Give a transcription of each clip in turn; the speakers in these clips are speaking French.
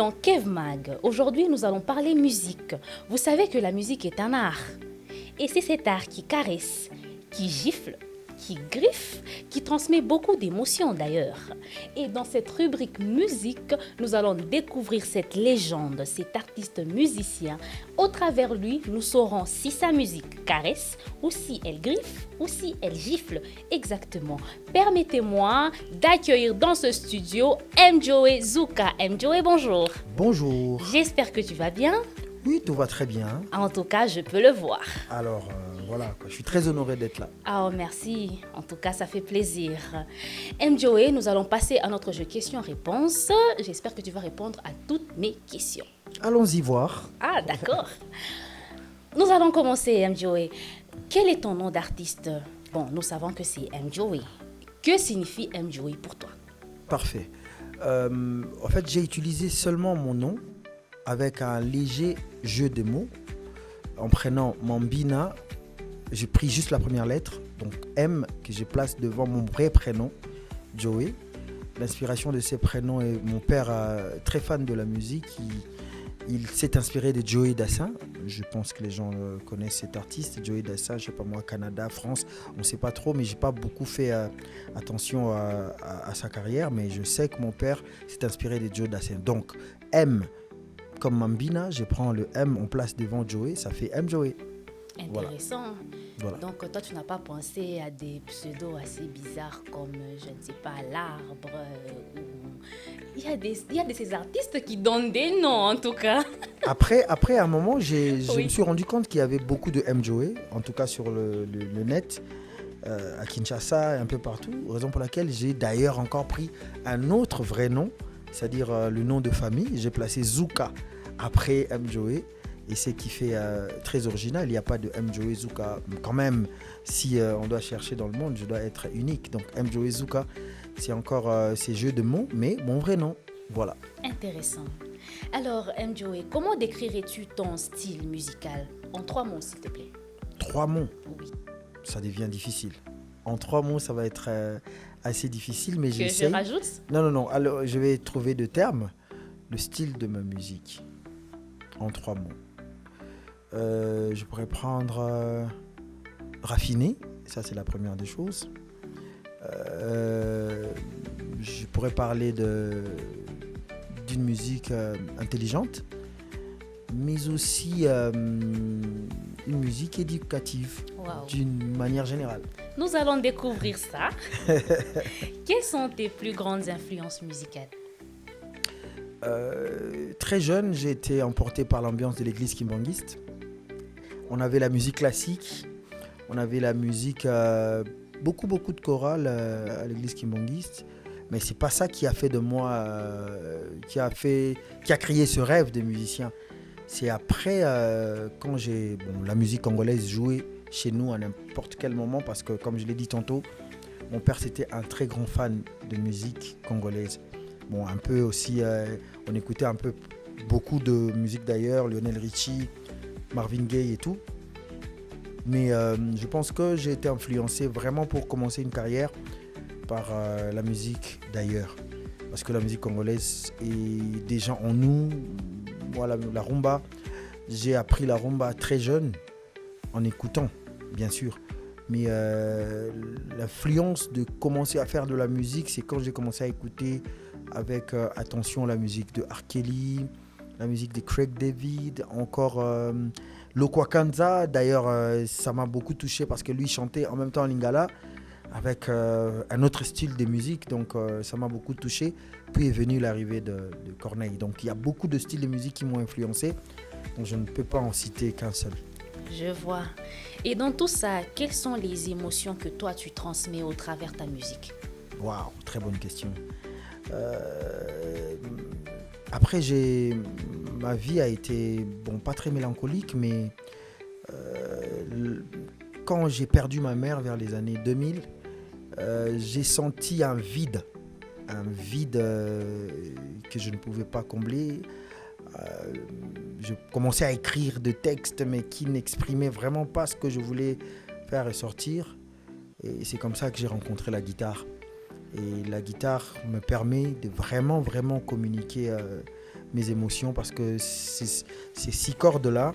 dans Kev Mag. Aujourd'hui, nous allons parler musique. Vous savez que la musique est un art. Et c'est cet art qui caresse, qui gifle, qui griffe, qui transmet beaucoup d'émotions d'ailleurs. Et dans cette rubrique musique, nous allons découvrir cette légende, cet artiste musicien. Au travers lui, nous saurons si sa musique caresse, ou si elle griffe, ou si elle gifle exactement. Permettez-moi d'accueillir dans ce studio Mjoe Zuka. Mjoe, bonjour. Bonjour. J'espère que tu vas bien. Oui, tout va très bien. En tout cas, je peux le voir. Alors, voilà, je suis très honoré d'être là. Oh, merci. En tout cas, ça fait plaisir. Mjoe, nous allons passer à notre jeu questions-réponses. J'espère que tu vas répondre à toutes mes questions. Allons-y voir. Ah, d'accord. Nous allons commencer, Mjoe. Quel est ton nom d'artiste? Bon, nous savons que c'est Mjoe. Que signifie Mjoe pour toi? Parfait. En fait, j'ai utilisé seulement mon nom avec un léger jeu de mots. En prenant Mambina, j'ai pris juste la première lettre, donc M, que je place devant mon vrai prénom, Joey. L'inspiration de ces prénoms est mon père, très fan de la musique. Il s'est inspiré de Joey Dassin. Je pense que les gens connaissent cet artiste. Joey Dassin, je sais pas moi, Canada, France, on ne sait pas trop, mais j'ai pas beaucoup fait attention à sa carrière. Mais je sais que mon père s'est inspiré de Joey Dassin. Donc M comme Mambina, je prends le M, on place devant Joey, ça fait Mjoe. Intéressant. Voilà. Donc, toi, tu n'as pas pensé à des pseudos assez bizarres comme, je ne sais pas, l'arbre Il y a de ces artistes qui donnent des noms, en tout cas. Après à un moment, je Oui. me suis rendu compte qu'il y avait beaucoup de Mjoe, en tout cas sur le net, à Kinshasa et un peu partout. Raison pour laquelle j'ai d'ailleurs encore pris un autre vrai nom, c'est-à-dire le nom de famille. J'ai placé Zuka après Mjoe. Et c'est qui fait très original. Il n'y a pas de Mjoe Zuka. Quand même, si on doit chercher dans le monde, je dois être unique. Donc Mjoe Zuka, c'est encore ces jeux de mots, mais mon vrai nom. Voilà. Intéressant. Alors, Mjoe, comment décrirais-tu ton style musical? En 3 mots, s'il te plaît. 3 mots, Oui. ça devient difficile. En 3 mots, ça va être assez difficile, mais Que je j'essaie. rajoute? Non. Alors, je vais trouver 2 termes. Le style de ma musique. En 3 mots. Je pourrais prendre raffiné, ça c'est la première des choses. Je pourrais parler d'une musique intelligente, mais aussi une musique éducative. Wow. D'une manière générale. Nous allons découvrir ça. Quelles sont tes plus grandes influences musicales? Très jeune, j'ai été emporté par l'ambiance de l'église kimbanguiste. On avait la musique classique, on avait la musique, beaucoup de chorales à l'église kimbanguiste. Mais c'est pas ça qui a fait de moi, qui a créé ce rêve de musicien. C'est après, quand la musique congolaise jouait chez nous à n'importe quel moment, parce que comme je l'ai dit tantôt, mon père c'était un très grand fan de musique congolaise. Bon, un peu aussi, on écoutait beaucoup de musique d'ailleurs, Lionel Richie, Marvin Gaye et tout. Mais je pense que j'ai été influencé vraiment pour commencer une carrière par la musique d'ailleurs. Parce que la musique congolaise est déjà en nous. Voilà, la rumba, j'ai appris la rumba très jeune, en écoutant, bien sûr. Mais l'influence de commencer à faire de la musique, c'est quand j'ai commencé à écouter avec attention la musique de R. Kelly, la musique de Craig David, encore Lokwakanza. D'ailleurs, ça m'a beaucoup touché parce que lui chantait en même temps en lingala avec un autre style de musique. Donc ça m'a beaucoup touché. Puis est venue l'arrivée de Corneille. Donc il y a beaucoup de styles de musique qui m'ont influencé. Donc je ne peux pas en citer qu'un seul. Je vois. Et dans tout ça, quelles sont les émotions que toi tu transmets au travers de ta musique? Waouh, très bonne question. Après, ma vie a été, pas très mélancolique, mais quand j'ai perdu ma mère vers les années 2000, j'ai senti un vide que je ne pouvais pas combler. Je commençais à écrire des textes, mais qui n'exprimaient vraiment pas ce que je voulais faire ressortir. Et c'est comme ça que j'ai rencontré la guitare. Et la guitare me permet de vraiment communiquer mes émotions parce que ces 6 cordes-là,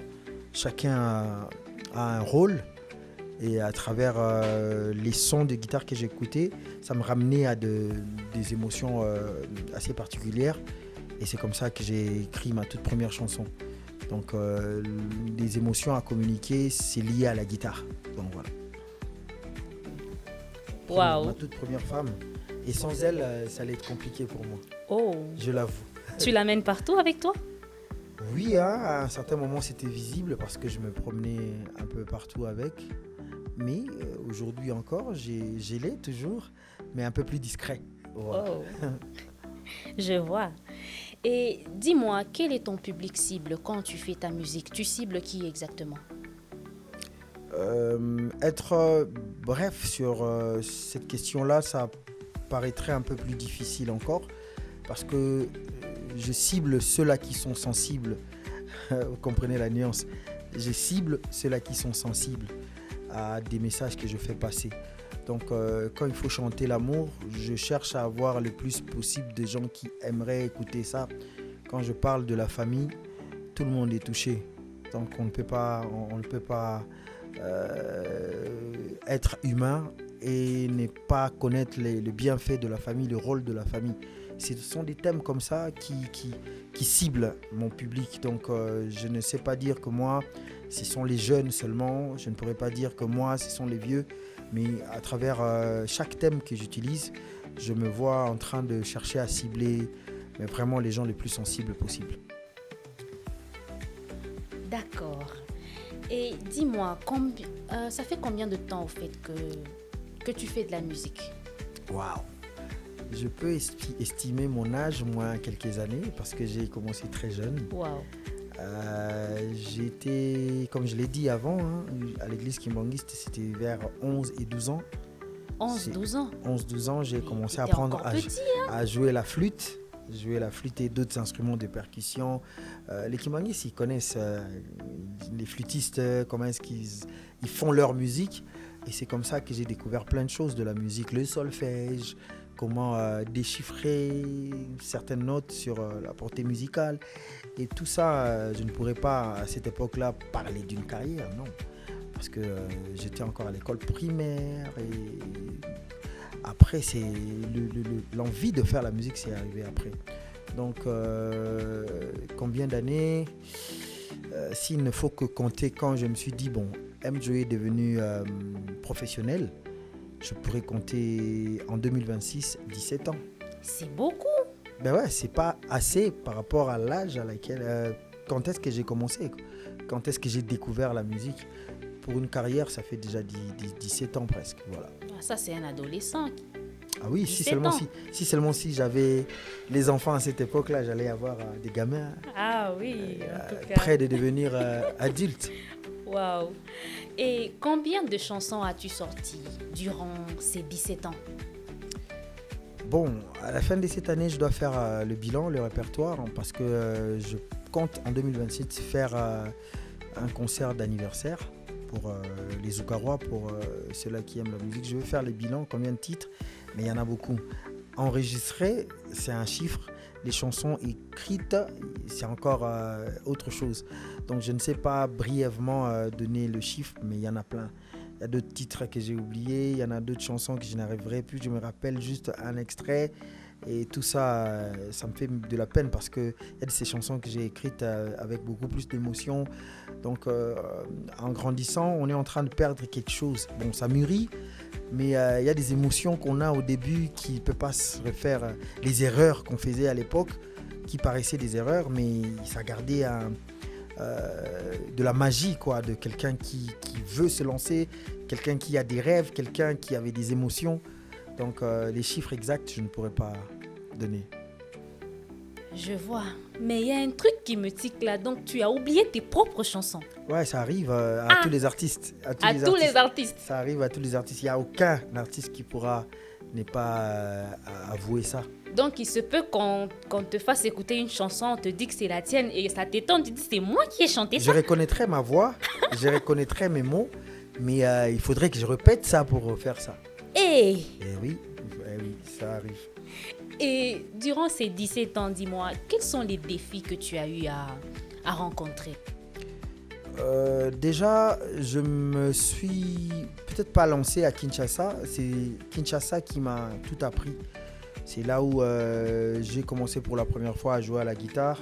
chacun a un rôle. Et à travers les sons de guitare que j'écoutais, ça me ramenait à des émotions assez particulières. Et c'est comme ça que j'ai écrit ma toute première chanson. Donc les émotions à communiquer, c'est lié à la guitare. Donc voilà. Waouh. Ma toute première femme. Et sans elle, ça allait être compliqué pour moi. Oh. Je l'avoue. Tu l'amènes partout avec toi? Oui, hein, à un certain moment, c'était visible parce que je me promenais un peu partout avec. Mais aujourd'hui encore, j'ai l'ai toujours, mais un peu plus discret. Voilà. Oh. Je vois. Et dis-moi, quel est ton public cible quand tu fais ta musique? Tu cibles qui exactement? Être bref sur cette question-là, ça paraîtrait un peu plus difficile encore parce que je cible ceux-là qui sont sensibles. Vous comprenez la nuance. Je cible ceux-là qui sont sensibles à des messages que je fais passer. Donc quand il faut chanter l'amour, je cherche à avoir le plus possible de gens qui aimeraient écouter ça. Quand je parle de la famille, tout le monde est touché. Donc on ne peut pas être humain et ne pas connaître le bienfait de la famille, le rôle de la famille. Ce sont des thèmes comme ça qui ciblent mon public. Donc je ne sais pas dire que moi, ce sont les jeunes seulement. Je ne pourrais pas dire que moi, ce sont les vieux. Mais à travers chaque thème que j'utilise, je me vois en train de chercher à cibler vraiment les gens les plus sensibles possibles. D'accord. Et dis-moi, ça fait combien de temps au fait que tu fais de la musique? Waouh! Je peux estimer mon âge, moi, quelques années, parce que j'ai commencé très jeune. Waouh! J'étais, comme je l'ai dit avant, hein, à l'église kimbangiste, c'était vers 11 et 12 ans. 11-12 ans? 11-12 ans, j'ai commencé à T'étais apprendre encore petit, hein? à jouer la flûte. Jouer la flûte et d'autres instruments de percussion. Les kimbangistes, ils connaissent les flûtistes, comment est-ce qu'ils font leur musique. Et c'est comme ça que j'ai découvert plein de choses de la musique. Le solfège, comment déchiffrer certaines notes sur la portée musicale. Et tout ça, je ne pourrais pas à cette époque-là parler d'une carrière, non. Parce que j'étais encore à l'école primaire et après, c'est l'envie de faire la musique, c'est arrivé après. Donc, combien d'années s'il ne faut que compter quand je me suis dit, bon, M-Joe est devenu professionnel, je pourrais compter en 2026, 17 ans. C'est beaucoup. Ben ouais, c'est pas assez par rapport à l'âge à laquelle... quand est-ce que j'ai commencé? Quand est-ce que j'ai découvert la musique? Pour une carrière, ça fait déjà 17 ans presque, voilà. Ça, c'est un adolescent. Ah oui, si seulement si j'avais les enfants à cette époque-là, j'allais avoir des gamins. Ah oui, en tout cas. Prêts de devenir adultes. Waouh. Et combien de chansons as-tu sorties durant ces 17 ans? Bon, à la fin de cette année, je dois faire le bilan, le répertoire, parce que je compte en 2026 faire un concert d'anniversaire pour les Oukarois, pour ceux-là qui aiment la musique. Je vais faire le bilan, combien de titres, mais il y en a beaucoup. Enregistrer, c'est un chiffre. Les chansons écrites, c'est encore autre chose. Donc je ne sais pas brièvement donner le chiffre, mais il y en a plein. Il y a d'autres titres que j'ai oubliés, il y en a d'autres chansons que je n'arriverai plus. Je me rappelle juste un extrait et tout ça, ça me fait de la peine parce qu'il y a de ces chansons que j'ai écrites avec beaucoup plus d'émotion. Donc en grandissant, on est en train de perdre quelque chose. Bon, ça mûrit, mais il y a des émotions qu'on a au début qui ne peuvent pas se refaire. Les erreurs qu'on faisait à l'époque, qui paraissaient des erreurs, mais ça gardait de la magie, quoi, de quelqu'un qui veut se lancer, quelqu'un qui a des rêves, quelqu'un qui avait des émotions. Donc les chiffres exacts, je ne pourrais pas donner. Je vois. Mais il y a un truc qui me tique là. Donc tu as oublié tes propres chansons. Ouais, ça arrive à tous les artistes. À tous les artistes. Ça arrive à tous les artistes. Il n'y a aucun artiste qui pourra ne pas avouer ça. Donc il se peut qu'on te fasse écouter une chanson, on te dit que c'est la tienne et ça t'étonne, tu dis c'est moi qui ai chanté ça. Je reconnaîtrais ma voix, je reconnaîtrais mes mots, mais il faudrait que je répète ça pour faire ça. Eh oui, ça arrive. Et durant ces 17 ans, dis-moi, quels sont les défis que tu as eu à rencontrer? Déjà, je me suis peut-être pas lancé à Kinshasa. C'est Kinshasa qui m'a tout appris. C'est là où j'ai commencé pour la première fois à jouer à la guitare.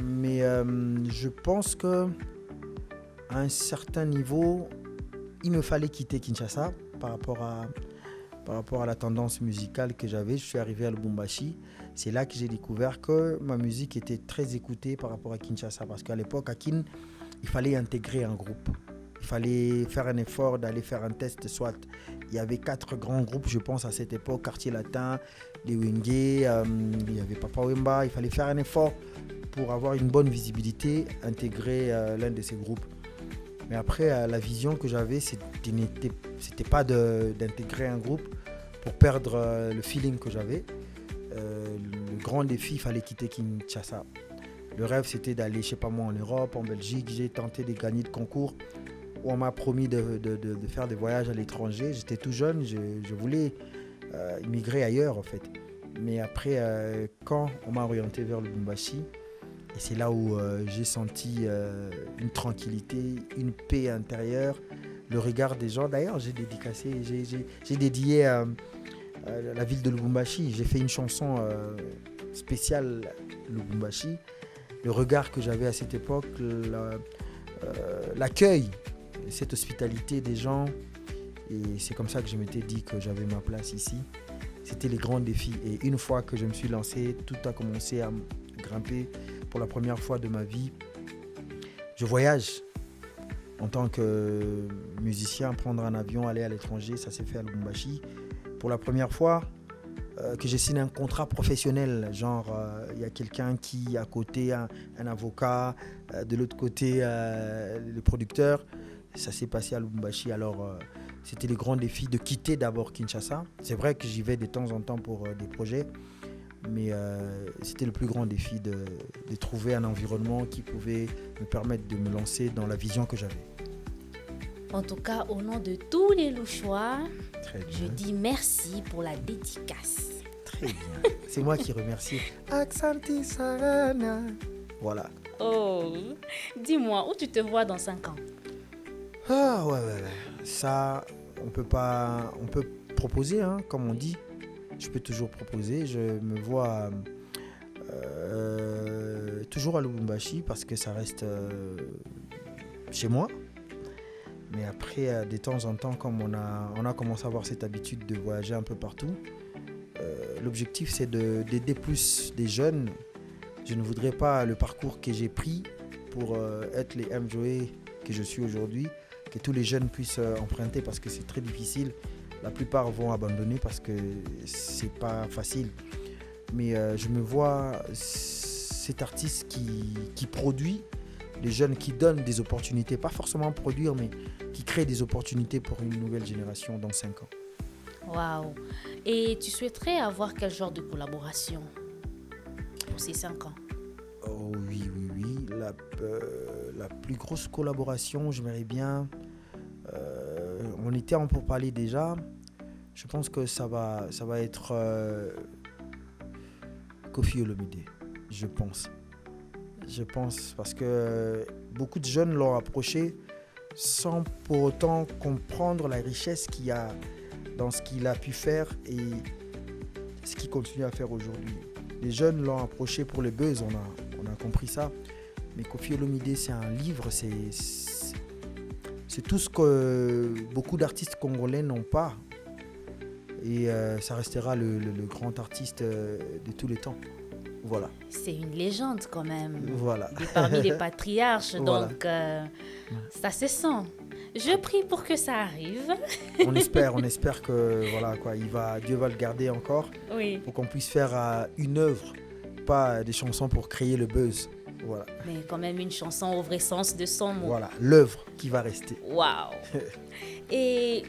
Mais je pense que à un certain niveau, il me fallait quitter Kinshasa par rapport à la tendance musicale que j'avais. Je suis arrivé à Lubumbashi. C'est là que j'ai découvert que ma musique était très écoutée par rapport à Kinshasa. Parce qu'à l'époque, à Kin, il fallait intégrer un groupe. Il fallait faire un effort d'aller faire un test. Soit il y avait 4 grands groupes, je pense, à cette époque. Quartier Latin, les Wenge, il y avait Papa Wemba. Il fallait faire un effort pour avoir une bonne visibilité, intégrer l'un de ces groupes. Mais après, la vision que j'avais, c'était pas d'intégrer un groupe pour perdre le feeling que j'avais. Le grand défi, il fallait quitter Kinshasa. Le rêve, c'était d'aller, je sais pas moi, en Europe, en Belgique. J'ai tenté de gagner de concours où on m'a promis de faire des voyages à l'étranger. J'étais tout jeune, je voulais immigrer ailleurs en fait. Mais après, quand on m'a orienté vers le Lubumbashi, et c'est là où j'ai senti une tranquillité, une paix intérieure, le regard des gens. D'ailleurs, j'ai dédié la ville de Lubumbashi. J'ai fait une chanson spéciale Lubumbashi. Le regard que j'avais à cette époque, l'accueil, cette hospitalité des gens. Et c'est comme ça que je m'étais dit que j'avais ma place ici. C'était les grands défis. Et une fois que je me suis lancé, tout a commencé à grimper. Pour la première fois de ma vie, je voyage en tant que musicien, prendre un avion, aller à l'étranger, ça s'est fait à Lubumbashi. Pour la première fois que j'ai signé un contrat professionnel, genre il y a quelqu'un qui à côté, un avocat, de l'autre côté le producteur, ça s'est passé à Lubumbashi. Alors c'était le grand défi de quitter d'abord Kinshasa. C'est vrai que j'y vais de temps en temps pour des projets. Mais c'était le plus grand défi de trouver un environnement qui pouvait me permettre de me lancer dans la vision que j'avais. En tout cas, au nom de tous les Louchois, je bien. dis merci pour la dédicace. Très bien. C'est moi qui remercie. Aksanti Sarana. Voilà. Oh, dis-moi, où tu te vois dans 5 ans? Ah ouais. Ça, on peut proposer, hein, comme on dit. Je peux toujours proposer. Je me vois toujours à Lubumbashi parce que ça reste chez moi. Mais après, de temps en temps, comme on a commencé à avoir cette habitude de voyager un peu partout, l'objectif c'est d'aider plus des jeunes. Je ne voudrais pas le parcours que j'ai pris pour être les MJOE que je suis aujourd'hui, que tous les jeunes puissent emprunter parce que c'est très difficile. La plupart vont abandonner parce que c'est pas facile. Mais je me vois cet artiste qui produit, les jeunes qui donnent des opportunités, pas forcément produire, mais qui créent des opportunités pour une nouvelle génération dans 5 ans. Waouh! Et tu souhaiterais avoir quel genre de collaboration pour ces 5 ans? Oh oui. La plus grosse collaboration, j'aimerais bien... on était en pourparlers déjà. Je pense que ça va être Koffi Olomide. Je pense parce que beaucoup de jeunes l'ont approché sans pour autant comprendre la richesse qu'il y a dans ce qu'il a pu faire et ce qu'il continue à faire aujourd'hui. Les jeunes l'ont approché pour le buzz, on a compris ça. Mais Koffi Olomide, c'est un livre, c'est tout ce que beaucoup d'artistes congolais n'ont pas. Et ça restera le grand artiste de tous les temps. Voilà. C'est une légende quand même. Voilà. Et parmi les patriarches, Voilà. donc ça se sent. Je prie pour que ça arrive. On espère que voilà quoi, Dieu va le garder encore Oui. pour qu'on puisse faire une œuvre, pas des chansons pour créer le buzz. Voilà. Mais quand même une chanson au vrai sens de son mot. Voilà, l'œuvre qui va rester. Waouh! Et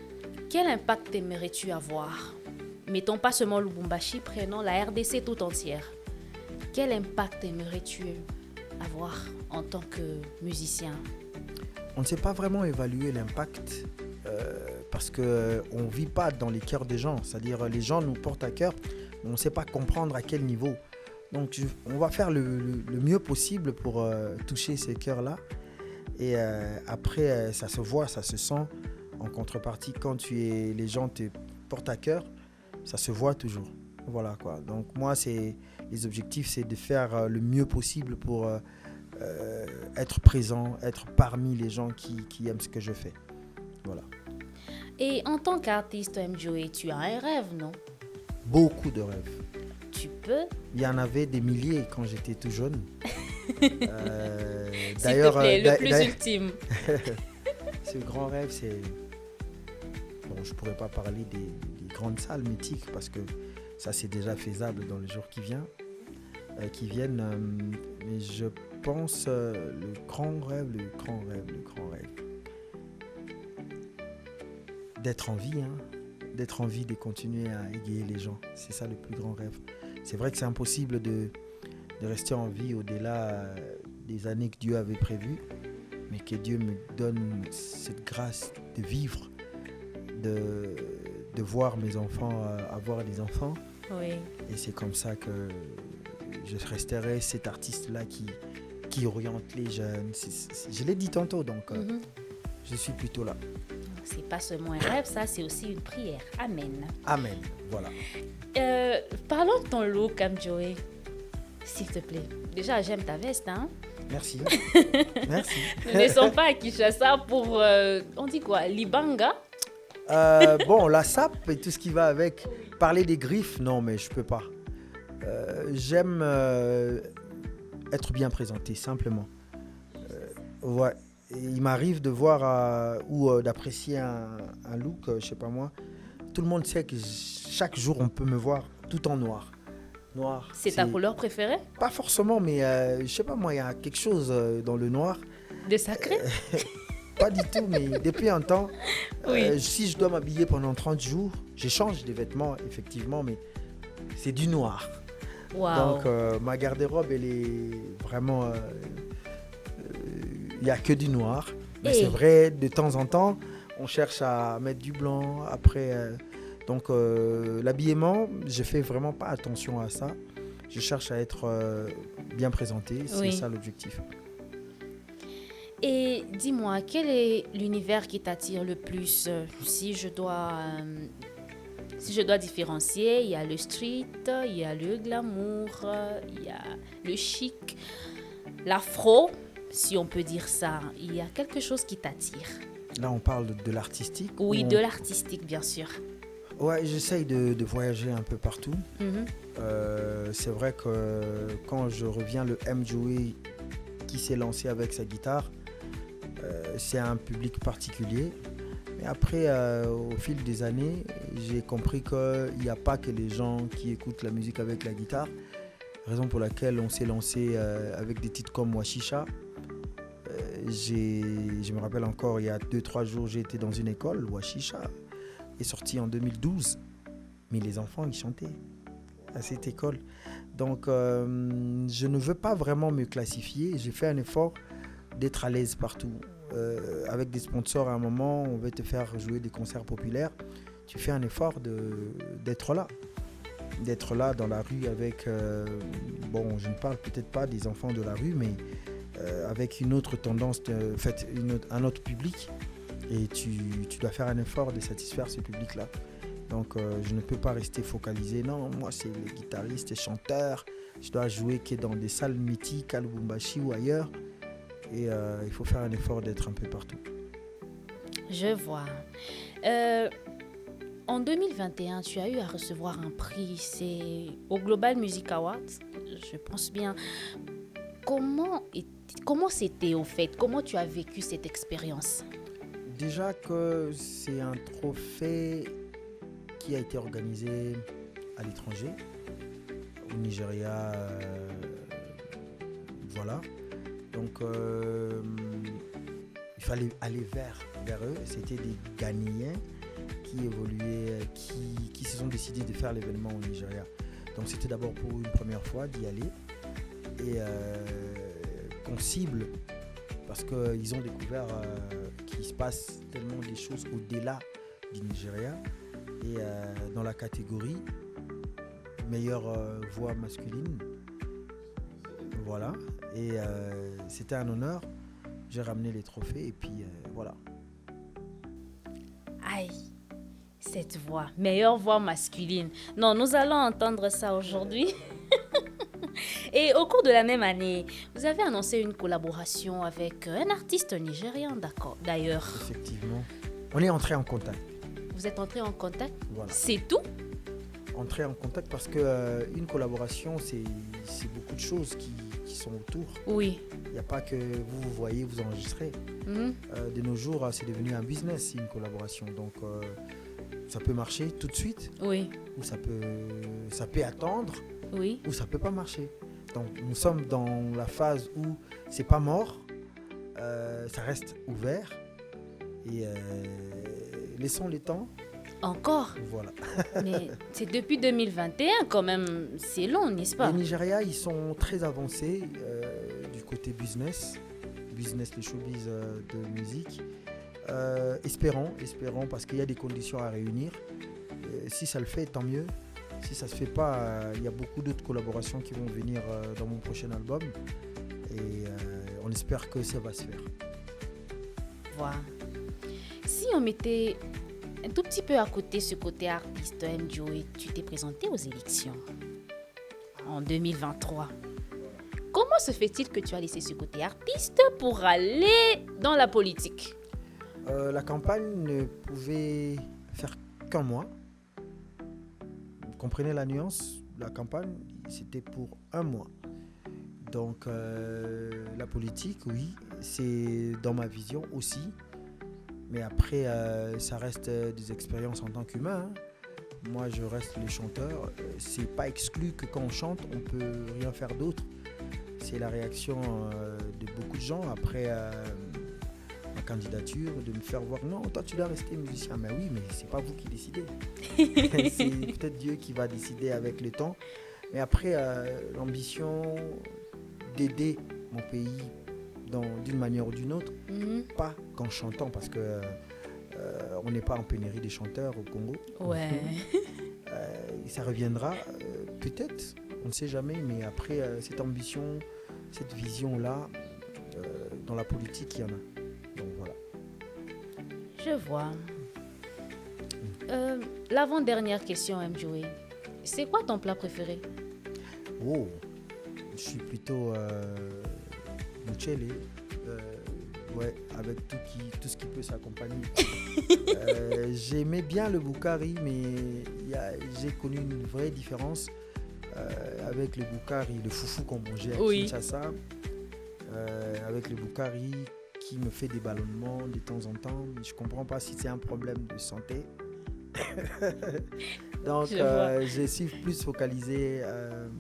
quel impact aimerais-tu avoir? Mettons pas seulement Lubumbashi, prenons la RDC tout entière. Quel impact aimerais-tu avoir en tant que musicien? On ne sait pas vraiment évaluer l'impact parce qu'on ne vit pas dans les cœurs des gens. C'est-à-dire les gens nous portent à cœur, mais on ne sait pas comprendre à quel niveau. Donc on va faire le mieux possible pour toucher ces cœurs-là. Et après, ça se voit, ça se sent. En contrepartie, quand les gens te portent à cœur, ça se voit toujours. Voilà quoi. Donc moi, les objectifs, c'est de faire le mieux possible pour être présent, être parmi les gens qui aiment ce que je fais. Voilà. Et en tant qu'artiste MJoey, tu as un rêve, non? Beaucoup de rêves. Tu peux? Il y en avait des milliers quand j'étais tout jeune. S'il te plaît, le plus ultime. Ce grand rêve, c'est... Bon, je ne pourrais pas parler des grandes salles mythiques parce que ça, c'est déjà faisable dans les jours qui viennent. Mais je pense le grand rêve, d'être en vie, d'être en vie, de continuer à égayer les gens. C'est ça le plus grand rêve. C'est vrai que c'est impossible de rester en vie au-delà des années que Dieu avait prévues, mais que Dieu me donne cette grâce de vivre, de voir mes enfants avoir des enfants. Oui. Et c'est comme ça que je resterai cet artiste-là qui oriente les jeunes. Je l'ai dit tantôt, donc je suis plutôt là. C'est pas seulement un rêve, ça c'est aussi une prière. Amen. Amen, voilà. Parlons de ton look, MJoey, s'il te plaît. Déjà, j'aime ta veste, hein? Merci. Merci. Nous ne sommes pas à Kinshasa pour, on dit quoi, Libanga? Bon, la sape et tout ce qui va avec. Parler des griffes, non, mais je peux pas. J'aime être bien présenté, simplement. Ouais. Et il m'arrive de voir ou d'apprécier un look, je sais pas moi. Tout le monde sait que chaque jour, on peut me voir tout en noir. Noir. C'est ta couleur préférée? Pas forcément, mais je sais pas moi, il y a quelque chose dans le noir. De sacré? Pas du tout, mais depuis un temps, oui. Si je dois m'habiller pendant 30 jours, j'échange des vêtements, effectivement, mais c'est du noir. Wow. Donc, ma garde-robe, elle est vraiment... Il n'y a que du noir. Mais c'est vrai, de temps en temps, on cherche à mettre du blanc. Après, donc, l'habillement, je ne fais vraiment pas attention à ça. Je cherche à être bien présenté. C'est ça l'objectif. Et dis-moi, quel est l'univers qui t'attire le plus? Si je dois différencier, il y a le street, il y a le glamour, il y a le chic, l'afro, si on peut dire ça. Il y a quelque chose qui t'attire. Là, on parle de l'artistique? Oui, de l'artistique, bien sûr. Ouais, j'essaye de voyager un peu partout. C'est vrai que quand je reviens, le MJoey qui s'est lancé avec sa guitare, c'est un public particulier. Mais après, au fil des années, j'ai compris qu'il n'y a pas que les gens qui écoutent la musique avec la guitare. Raison pour laquelle on s'est lancé avec des titres comme Washisha. Je me rappelle encore, il y a 2-3 jours, j'ai été dans une école. Washisha est sorti en 2012. Mais les enfants, ils chantaient à cette école. Donc, je ne veux pas vraiment me classifier. J'ai fait un effort d'être à l'aise partout. Avec des sponsors, à un moment, on veut te faire jouer des concerts populaires. Tu fais un effort d'être là. D'être là dans la rue avec... bon, je ne parle peut-être pas des enfants de la rue, mais avec une autre tendance, un autre public. Et tu dois faire un effort de satisfaire ce public-là. Donc, je ne peux pas rester focalisé. Non, moi, c'est les guitaristes, les chanteurs. Je dois jouer que dans des salles mythiques, à Lubumbashi ou ailleurs. Et il faut faire un effort d'être un peu partout. Je vois. En 2021, tu as eu à recevoir un prix. C'est au Global Music Awards, je pense bien. Comment c'était au fait? Comment tu as vécu cette expérience? Déjà que c'est un trophée qui a été organisé à l'étranger, au Nigeria, voilà. Donc, il fallait aller vers eux. C'était des Ghanéens qui évoluaient, qui se sont décidés de faire l'événement au Nigeria. Donc, c'était d'abord pour une première fois d'y aller et qu'on cible parce qu'ils ont découvert qu'il se passe tellement des choses au-delà du Nigeria. Et dans la catégorie meilleure voix masculine. Voilà. Et c'était un honneur. J'ai ramené les trophées et puis voilà. Aïe, cette voix, meilleure voix masculine. Non, nous allons entendre ça aujourd'hui. Et au cours de la même année, vous avez annoncé une collaboration avec un artiste nigérien, d'accord, d'ailleurs. Effectivement. On est entré en contact. Vous êtes entré en contact? Voilà. C'est tout? Entrer en contact parce que une collaboration, c'est beaucoup de choses qui sont autour. Oui. Il n'y a pas que vous voyez, vous enregistrez. De nos jours, c'est devenu un business, une collaboration. Donc, ça peut marcher tout de suite. Oui. Ou ça peut attendre. Oui. Ou ça peut pas marcher. Donc, nous sommes dans la phase où c'est pas mort, ça reste ouvert. Et laissons les temps. Encore? Voilà. Mais c'est depuis 2021 quand même, c'est long, n'est-ce pas? Les Nigeria, ils sont très avancés du côté business, les showbiz de musique. Espérons, parce qu'il y a des conditions à réunir. Si ça le fait, tant mieux. Si ça ne se fait pas, il y a beaucoup d'autres collaborations qui vont venir dans mon prochain album. Et on espère que ça va se faire. Voilà. Si on mettait un tout petit peu à côté ce côté artiste, Mjoe, tu t'es présenté aux élections en 2023. Comment se fait-il que tu as laissé ce côté artiste pour aller dans la politique? La campagne ne pouvait faire qu'un mois. Vous comprenez la nuance? La campagne, c'était pour un mois. Donc, la politique, oui, c'est dans ma vision aussi. Mais après, ça reste des expériences en tant qu'humain. Moi, je reste le chanteur. C'est pas exclu que quand on chante, on peut rien faire d'autre. C'est la réaction de beaucoup de gens après ma candidature, de me faire voir. Non, toi, tu dois rester musicien. Mais oui, mais c'est pas vous qui décidez. C'est peut-être Dieu qui va décider avec le temps. Mais après, l'ambition d'aider mon pays d'une manière ou d'une autre, pas qu'en chantant, parce que on n'est pas en pénurie des chanteurs au Congo. Ouais. Ça reviendra, peut-être, on ne sait jamais, mais après, cette ambition, cette vision-là, dans la politique, il y en a. Donc voilà. Je vois. L'avant-dernière question, Mjoe. C'est quoi ton plat préféré? Oh, je suis plutôt Mouchele, ouais, avec tout ce qui peut s'accompagner. J'aimais bien le boukari, mais j'ai connu une vraie différence avec le boukari, le foufou qu'on mangeait à Kinshasa, avec le boukari qui me fait des ballonnements de temps en temps. Je ne comprends pas si c'est un problème de santé. Donc, je suis plus focalisé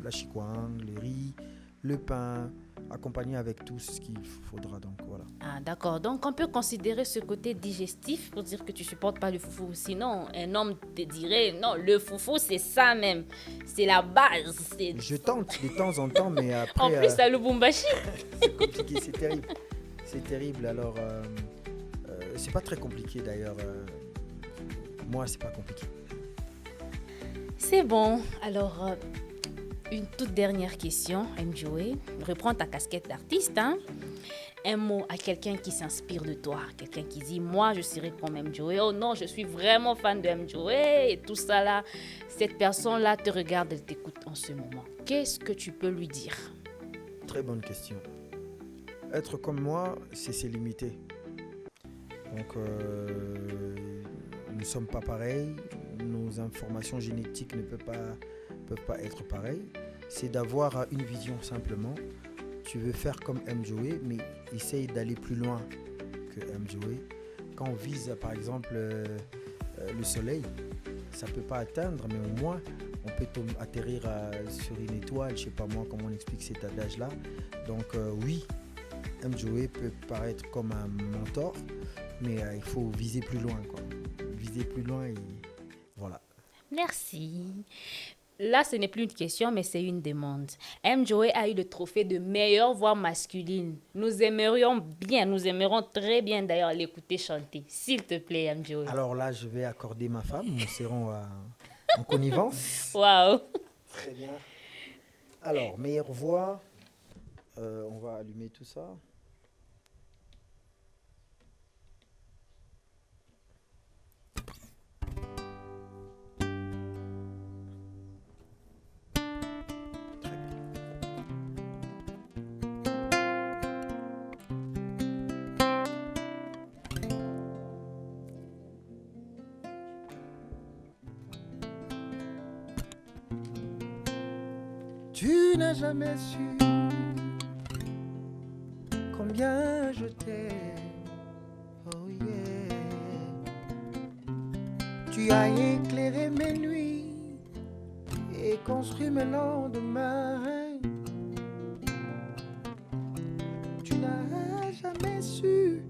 la chikwang, le riz, le pain, accompagné avec tout ce qu'il faudra. Donc, voilà. Ah, d'accord. Donc, on peut considérer ce côté digestif pour dire que tu ne supportes pas le foufou. Sinon, un homme te dirait, non, le foufou, c'est ça même. C'est la base. Je tente de temps en temps, mais après... En plus, t'as le bumbashi. C'est compliqué, c'est terrible. C'est terrible. Alors, c'est pas très compliqué d'ailleurs. Moi, c'est pas compliqué. C'est bon. Alors, une toute dernière question, Mjoe. Reprends ta casquette d'artiste. Hein? Un mot à quelqu'un qui s'inspire de toi. Quelqu'un qui dit, moi, je serai comme Mjoe. Oh non, je suis vraiment fan de Mjoe. Et tout ça là. Cette personne-là te regarde, elle t'écoute en ce moment. Qu'est-ce que tu peux lui dire? Très bonne question. Être comme moi, c'est se limiter. Donc, nous ne sommes pas pareils. Nos informations génétiques ne peuvent pas être pareilles. C'est d'avoir une vision simplement. Tu veux faire comme Mjoe, mais essaye d'aller plus loin que Mjoe. Quand on vise, par exemple, le soleil, ça ne peut pas atteindre, mais au moins, on peut atterrir sur une étoile. Je ne sais pas moi comment on explique cet adage-là. Donc, oui, Mjoe peut paraître comme un mentor, mais il faut viser plus loin, quoi. Viser plus loin et voilà. Merci. là, ce n'est plus une question, mais c'est une demande. M. Joey a eu le trophée de meilleure voix masculine. Nous aimerions très bien d'ailleurs l'écouter chanter. S'il te plaît, M. Joey. Alors là, je vais accorder ma femme. Nous serons en connivence. Waouh! Très bien. Alors, meilleure voix. On va allumer tout ça. Tu n'as jamais su combien je t'aime, oh yeah. Tu as éclairé mes nuits et construit mes lendemains. Tu n'as jamais su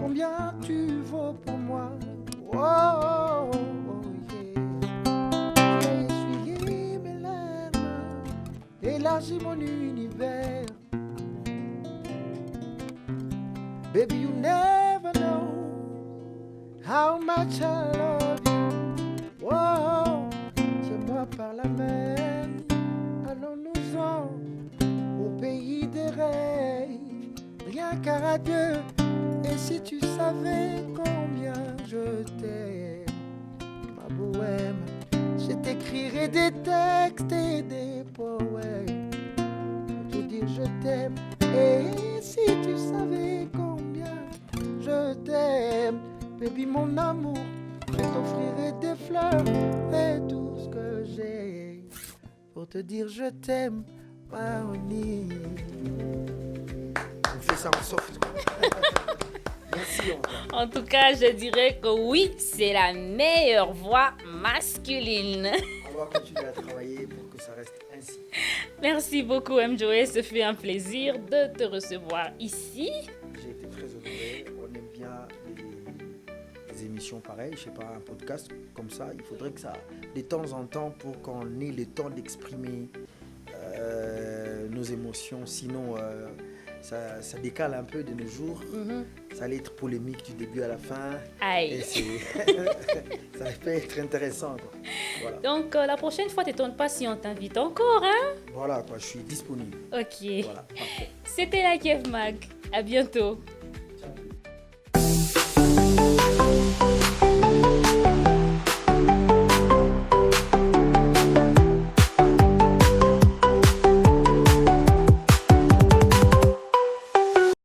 combien tu vaux pour moi, oh, oh, oh yeah. Tu as essuyé mes larmes, élargi mon univers. Baby, you never know how much I love you. Whoa, tiens-moi par la main, allons-nous-en au pays des rêves, rien qu'à radieux. Et si tu savais combien je t'aime, ma bohème, je t'écrirais des textes et des poèmes pour te dire je t'aime. Et si tu savais combien je t'aime, baby mon amour, je t'offrirai des fleurs et tout ce que j'ai pour te dire je t'aime, ma honey. On fait ça en soft. Merci. En tout cas, je dirais que oui, c'est la meilleure voix masculine. On va continuer à travailler pour que ça reste ainsi. Merci beaucoup, M. Joey. Ce fut un plaisir de te recevoir ici. J'ai été très honoré. On aime bien les émissions pareilles. Je sais pas, un podcast comme ça. Il faudrait que ça, de temps en temps, pour qu'on ait le temps d'exprimer nos émotions. Sinon, ça décale un peu de nos jours. Ça allait être polémique du début à la fin. Aïe. Et ça peut être intéressant, quoi. Voilà. Donc, la prochaine fois, t'étonnes pas si on t'invite encore, hein? Voilà, quoi, je suis disponible. Ok. Voilà, parfait. C'était la Kev Mag. À bientôt.